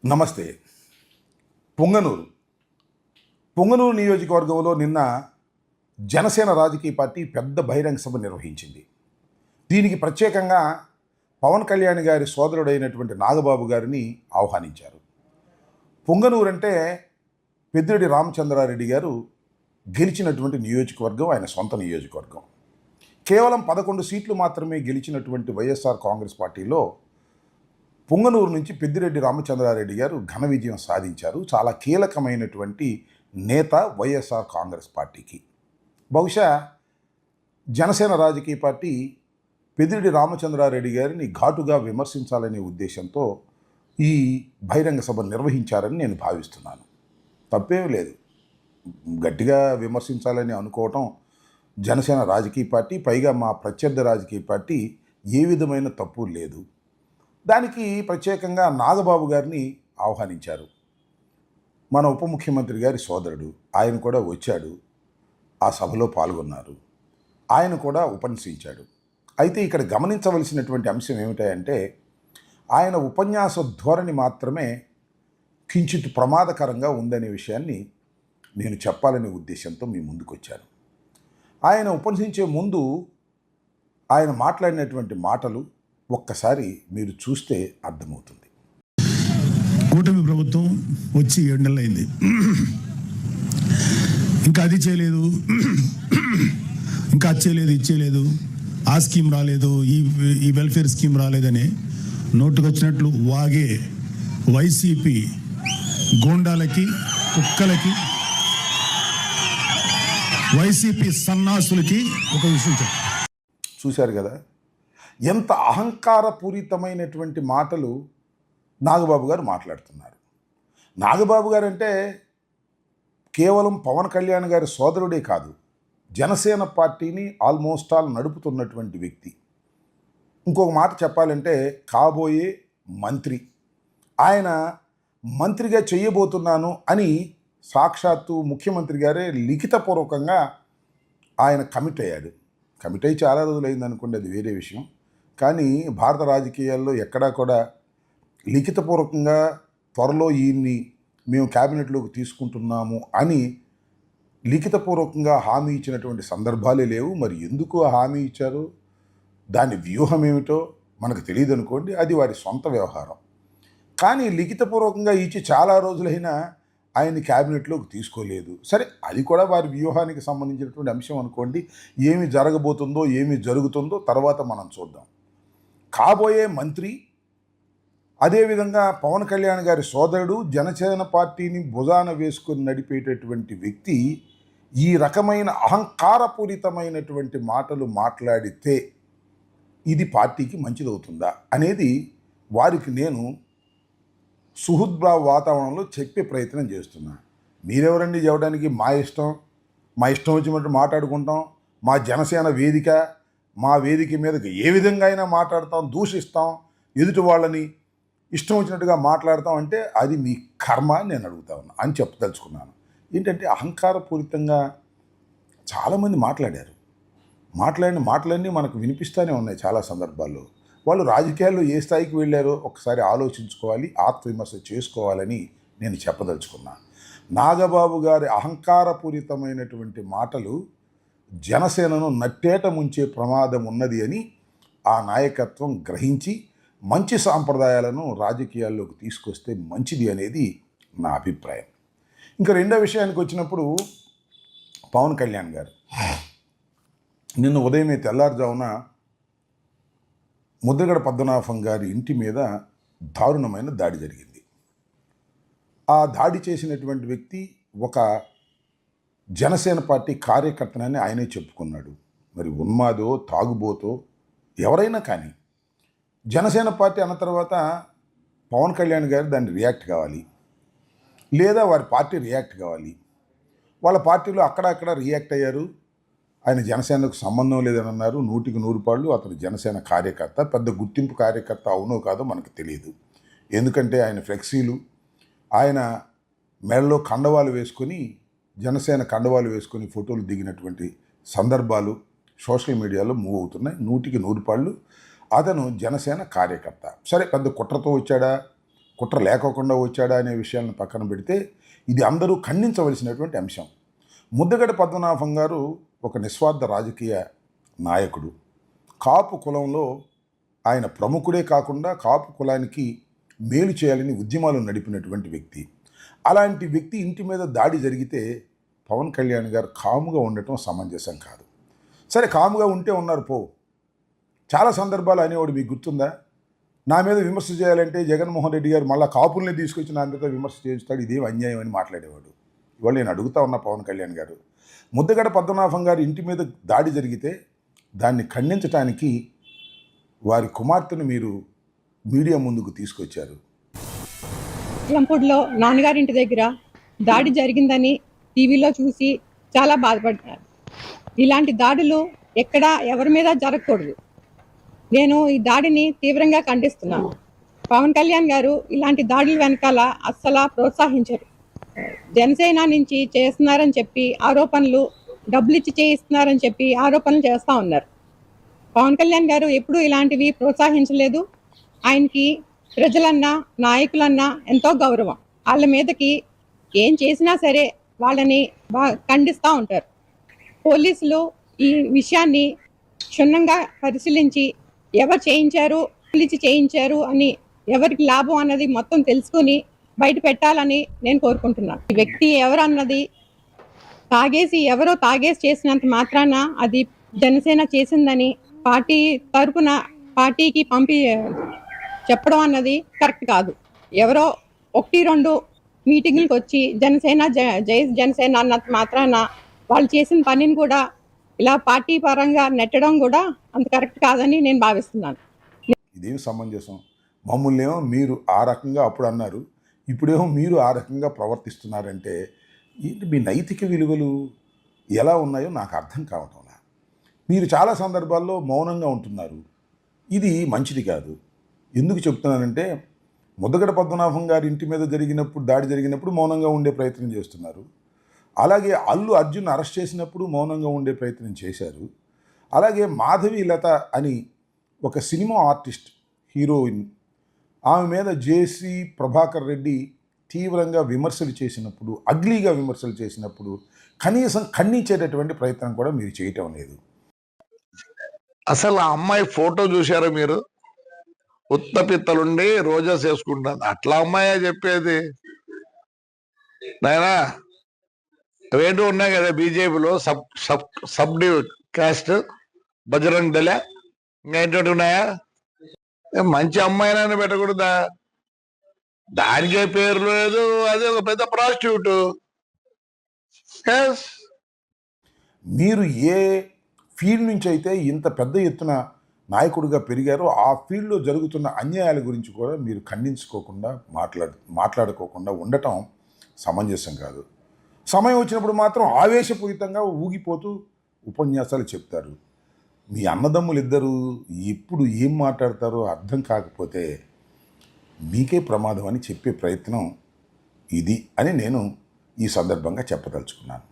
నమస్తే. పొంగనూరు పొంగనూరు నియోజకవర్గంలో నిన్న జనసేన రాజకీయ పార్టీ పెద్ద బహిరంగ సభ నిర్వహించింది. దీనికి ప్రత్యేకంగా పవన్ కళ్యాణ్ గారి సోదరుడైనటువంటి నాగబాబు గారిని ఆహ్వానించారు. పొంగనూరు అంటే పెద్దిరెడ్డి రామచంద్రారెడ్డి గారు గెలిచినటువంటి నియోజకవర్గం, ఆయన సొంత నియోజకవర్గం. కేవలం 11 సీట్లు మాత్రమే గెలిచినటువంటి వైఎస్ఆర్ కాంగ్రెస్ పార్టీలో పొంగనూరు నుంచి పెద్దిరెడ్డి రామచంద్రారెడ్డి గారు ఘన విజయం సాధించారు. చాలా కీలకమైనటువంటి నేత వైఎస్ఆర్ కాంగ్రెస్ పార్టీకి. బహుశా జనసేన రాజకీయ పార్టీ పెద్దిరెడ్డి రామచంద్రారెడ్డి గారిని ఘాటుగా విమర్శించాలనే ఉద్దేశంతో ఈ బహిరంగ సభ నిర్వహించారని నేను భావిస్తున్నాను. తప్పేం లేదు, గట్టిగా విమర్శించాలని అనుకోవటం జనసేన రాజకీయ పార్టీ, పైగా మా ప్రత్యర్థి రాజకీయ పార్టీ, ఏ విధమైన తప్పు లేదు. దానికి ప్రత్యేకంగా నాగబాబు గారిని ఆహ్వానించారు. మన ఉప ముఖ్యమంత్రి గారి సోదరుడు, ఆయన కూడా వచ్చాడు, ఆ సభలో పాల్గొన్నారు. ఆయన కూడా ఉపన్యసించాడు. అయితే ఇక్కడ గమనించవలసినటువంటి అంశం ఏమిటంటే, ఆయన ఉపన్యాస ధోరణి మాత్రమే కించిత్ ప్రమాదకరంగా ఉందనే విషయాన్ని నేను చెప్పాలనే ఉద్దేశంతో మీ ముందుకు వచ్చాను. ఆయన ఉపన్యసించే ముందు ఆయన మాట్లాడినటువంటి మాటలు ఒక్కసారి మీరు చూస్తే అర్థమవుతుంది. కూటమి ప్రభుత్వం వచ్చి 7 నెలలు అయింది. ఇంకా అది చేయలేదు, ఇంకా అది చేయలేదు, ఇది చేయలేదు, ఆ స్కీమ్ రాలేదు, ఈ వెల్ఫేర్ స్కీమ్ రాలేదని నోటుకొచ్చినట్లు వాగే వైసీపీ గోండాలకి, కుక్కలకి, వైసీపీ సన్నాసులకి ఒక విషయం చూశారు కదా, ఎంత అహంకారపూరితమైనటువంటి మాటలు నాగబాబు గారు మాట్లాడుతున్నారు. నాగబాబు గారు అంటే కేవలం పవన్ కళ్యాణ్ గారి సోదరుడే కాదు, జనసేన పార్టీని ఆల్మోస్ట్ ఆల్ నడుపుతున్నటువంటి వ్యక్తి. ఇంకొక మాట చెప్పాలంటే కాబోయే మంత్రి. ఆయన మంత్రిగా చేయబోతున్నాను అని సాక్షాత్తు ముఖ్యమంత్రి గారే లిఖితపూర్వకంగా ఆయన కమిట్ అయ్యాడు. కమిట్ అయ్యి చాలా రోజులైంది అనుకోండి, అది వేరే విషయం. కానీ భారత రాజకీయాల్లో ఎక్కడా కూడా లిఖితపూర్వకంగా త్వరలో ఈయన్ని మేము క్యాబినెట్లోకి తీసుకుంటున్నాము అని లిఖితపూర్వకంగా హామీ ఇచ్చినటువంటి సందర్భాలే లేవు. మరి ఎందుకు హామీ ఇచ్చారు, దాని వ్యూహం ఏమిటో మనకు తెలియదు అనుకోండి, అది వారి సొంత వ్యవహారం. కానీ లిఖితపూర్వకంగా ఇచ్చి చాలా రోజులైనా ఆయన్ని క్యాబినెట్లోకి తీసుకోలేదు. సరే, అది కూడా వారి వ్యూహానికి సంబంధించినటువంటి అంశం అనుకోండి. ఏమి జరగబోతుందో, ఏమి జరుగుతుందో తర్వాత మనం చూద్దాం. కాబోయే మంత్రి, అదేవిధంగా పవన్ కళ్యాణ్ గారి సోదరుడు, జనసేన పార్టీని భుజాన వేసుకొని నడిపేటటువంటి వ్యక్తి ఈ రకమైన అహంకారపూరితమైనటువంటి మాటలు మాట్లాడితే ఇది పార్టీకి మంచిదవుతుందా అనేది వారికి నేను సుహృద్భావ వాతావరణంలో చెప్పే ప్రయత్నం చేస్తున్నా. మీరెవరండి చెప్పడానికి? మా ఇష్టం వచ్చినట్టు మాట్లాడుకుంటాం. మా జనసేన వేదిక, మా వేదిక మీదకి ఏ విధంగా అయినా మాట్లాడతాం, దూషిస్తాం, ఎదుటి వాళ్ళని ఇష్టం వచ్చినట్టుగా మాట్లాడతాం అంటే అది మీ కర్మ అని నేను అడుగుతా ఉన్నా అని చెప్పదలుచుకున్నాను. ఏంటంటే అహంకారపూరితంగా చాలామంది మాట్లాడారు. మాట్లాడిన మాటలన్నీ మనకు వినిపిస్తూనే ఉన్నాయి చాలా సందర్భాల్లో. వాళ్ళు రాజకీయాల్లో ఏ స్థాయికి వెళ్ళారో ఒకసారి ఆలోచించుకోవాలి, ఆత్మవిమర్శ చేసుకోవాలని నేను చెప్పదలుచుకున్నా. నాగబాబు గారి అహంకారపూరితమైనటువంటి మాటలు జనసేనను నట్టేట ముంచే ప్రమాదం ఉన్నది అని ఆ నాయకత్వం గ్రహించి మంచి సాంప్రదాయాలను రాజకీయాల్లోకి తీసుకొస్తే మంచిది అనేది నా అభిప్రాయం. ఇంకా రెండో విషయానికి వచ్చినప్పుడు, పవన్ కళ్యాణ్ గారు నిన్న ఉదయమే తెల్లారుజామున ముద్రగడ పద్మనాభం గారి ఇంటి మీద దారుణమైన దాడి జరిగింది. ఆ దాడి చేసినటువంటి వ్యక్తి ఒక జనసేన పార్టీ కార్యకర్తనని ఆయనే చెప్పుకున్నాడు. మరి ఉన్మాదో, తాగుబోతో ఎవరైనా కానీ జనసేన పార్టీ అన్న తర్వాత పవన్ కళ్యాణ్ గారు దాన్ని రియాక్ట్ కావాలి, లేదా వారి పార్టీ రియాక్ట్ కావాలి. వాళ్ళ పార్టీలో అక్కడక్కడ రియాక్ట్ అయ్యారు. ఆయన జనసేనకు సంబంధం లేదని అన్నారు. 100కి 100 పాళ్ళు అతను జనసేన కార్యకర్త. పెద్ద గుర్తింపు కార్యకర్త అవునో కాదో మనకు తెలియదు. ఎందుకంటే ఆయన ఫ్లెక్సీలు, ఆయన మెడలో కండవాలు వేసుకొని, జనసేన కండవాలు వేసుకొని ఫోటోలు దిగినటువంటి సందర్భాలు సోషల్ మీడియాలో మూవ్ అవుతున్నాయి. 100కి 100 పాళ్ళు అతను జనసేన కార్యకర్త. సరే, పెద్ద కుట్రతో వచ్చాడా, కుట్ర లేకోకుండా వచ్చాడా అనే విషయాలను పక్కన పెడితే ఇది అందరూ ఖండించవలసినటువంటి అంశం. ముద్దగడ పద్మనాభం గారు ఒక నిస్వార్థ రాజకీయ నాయకుడు. కాపు కులంలో ఆయన ప్రముఖుడే కాకుండా కాపు కులానికి మేలు చేయాలని ఉద్యమాలు నడిపినటువంటి వ్యక్తి. అలాంటి వ్యక్తి ఇంటి మీద దాడి జరిగితే పవన్ కళ్యాణ్ గారు కాముగా ఉండటం సమంజసం కాదు. సరే, కాముగా ఉంటే ఉన్నారు పో. చాలా సందర్భాలు అనేవాడు మీకు గుర్తుందా? నా మీద విమర్శ చేయాలంటే జగన్మోహన్ రెడ్డి గారు మళ్ళీ కాపుల్ని తీసుకొచ్చి నా మీద విమర్శ చేస్తాడు, ఇదేం అన్యాయం అని మాట్లాడేవాడు. ఇవాళ నేను అడుగుతా ఉన్నా పవన్ కళ్యాణ్ గారు, ముద్దగడ పద్మనాభం గారి ఇంటి మీద దాడి జరిగితే దాన్ని ఖండించడానికి వారి కుమార్తెను మీరు మీడియా ముందుకు తీసుకొచ్చారు. లంపూడ్లో నాన్నగారింటి దగ్గర దాడి జరిగిందని టీవీలో చూసి చాలా బాధపడ్డారు. ఇలాంటి దాడులు ఎక్కడా ఎవరి మీద జరగకూడదు. నేను ఈ దాడిని తీవ్రంగా ఖండిస్తున్నాను. పవన్ కళ్యాణ్ గారు ఇలాంటి దాడుల వెనకాల అస్సలు ప్రోత్సహించరు. జనసేన నుంచి చేస్తున్నారని చెప్పి ఆరోపణలు, డబ్బులు ఇచ్చి చేయిస్తున్నారని చెప్పి ఆరోపణలు చేస్తూ ఉన్నారు. పవన్ కళ్యాణ్ గారు ఎప్పుడూ ఇలాంటివి ప్రోత్సహించలేదు. ఆయనకి ప్రజలన్నా నాయకులన్నా ఎంతో గౌరవం. వాళ్ళ మీదకి ఏం చేసినా సరే వాళ్ళని ఖండిస్తూ ఉంటారు. పోలీసులు ఈ విషయాన్ని క్షుణ్ణంగా పరిశీలించి ఎవరు చేయించారు, పిలిచి చేయించారు అని, ఎవరికి లాభం అన్నది మొత్తం తెలుసుకుని బయట పెట్టాలని నేను కోరుకుంటున్నాను. ఈ వ్యక్తి ఎవరు అన్నది ఎవరో తాగేసి చేసినంత మాత్రాన అది జనసేన చేసిందని పార్టీ తరపున పార్టీకి చెప్పడం అన్నది కరెక్ట్ కాదు. ఎవరో 1-2 మీటింగులకు వచ్చి జనసేన జై జనసేన అన్నంత మాత్రాన వాళ్ళు చేసిన పనిని కూడా ఇలా పార్టీ పరంగా నెట్టడం కూడా అంత కరెక్ట్ కాదని నేను భావిస్తున్నాను. ఇదేం సమంజసం? మమ్మల్ని ఏమో మీరు ఆ రకంగా అప్పుడు అన్నారు, ఇప్పుడేమో మీరు ఆ రకంగా ప్రవర్తిస్తున్నారంటే ఏంటి మీ నైతిక విలువలు ఎలా ఉన్నాయో నాకు అర్థం కావటంలా. మీరు చాలా సందర్భాల్లో మౌనంగా ఉంటున్నారు. ఇది మంచిది కాదు. ఎందుకు చెప్తున్నానంటే, ముద్దగడ పద్మనాభం గారి ఇంటి మీద దాడి జరిగినప్పుడు మౌనంగా ఉండే ప్రయత్నం చేస్తున్నారు. అలాగే అల్లు అర్జున్ అరెస్ట్ చేసినప్పుడు మౌనంగా ఉండే ప్రయత్నం చేశారు. అలాగే మాధవి లత అని ఒక సినిమా ఆర్టిస్ట్, హీరోయిన్, ఆమె మీద జేసీ ప్రభాకర్ రెడ్డి తీవ్రంగా విమర్శలు చేసినప్పుడు, అగ్లీగా విమర్శలు చేసినప్పుడు కనీసం ఖండించేటటువంటి ప్రయత్నం కూడా మీరు చేయటం లేదు. అసలు ఆ అమ్మాయి ఫోటో చూశారా మీరు? ఉత్తపిత్తలుండి రోజాస్ వేసుకుంటాను. అట్లా అమ్మాయే చెప్పేది. నాయనా అవేంటో ఉన్నాయి కదా బీజేపీలో, సబ్ కాస్ట్, బజరంగ్ దళ, ఇంకా ఏంటంటే ఉన్నాయా? మంచి అమ్మాయినైనా పెట్టకూడదా? దానికే పేరు లేదు, అదే ఒక పెద్ద ప్రాస్టిట్యూట్. మీరు ఏ ఫీల్డ్ నుంచి అయితే ఇంత పెద్ద ఎత్తున నాయకుడిగా పెరిగారో ఆ ఫీల్డ్లో జరుగుతున్న అన్యాయాల గురించి కూడా మీరు ఖండించుకోకుండా మాట్లాడుకోకుండా ఉండటం సమంజసం కాదు. సమయం వచ్చినప్పుడు మాత్రం ఆవేశపూరితంగా ఊగిపోతూ ఉపన్యాసాలు చెప్తారు. మీ అన్నదమ్ములు ఇద్దరు ఎప్పుడు ఏం మాట్లాడతారో అర్థం కాకపోతే మీకే ప్రమాదం అని చెప్పే ప్రయత్నం ఇది అని నేను ఈ సందర్భంగా చెప్పదలుచుకున్నాను.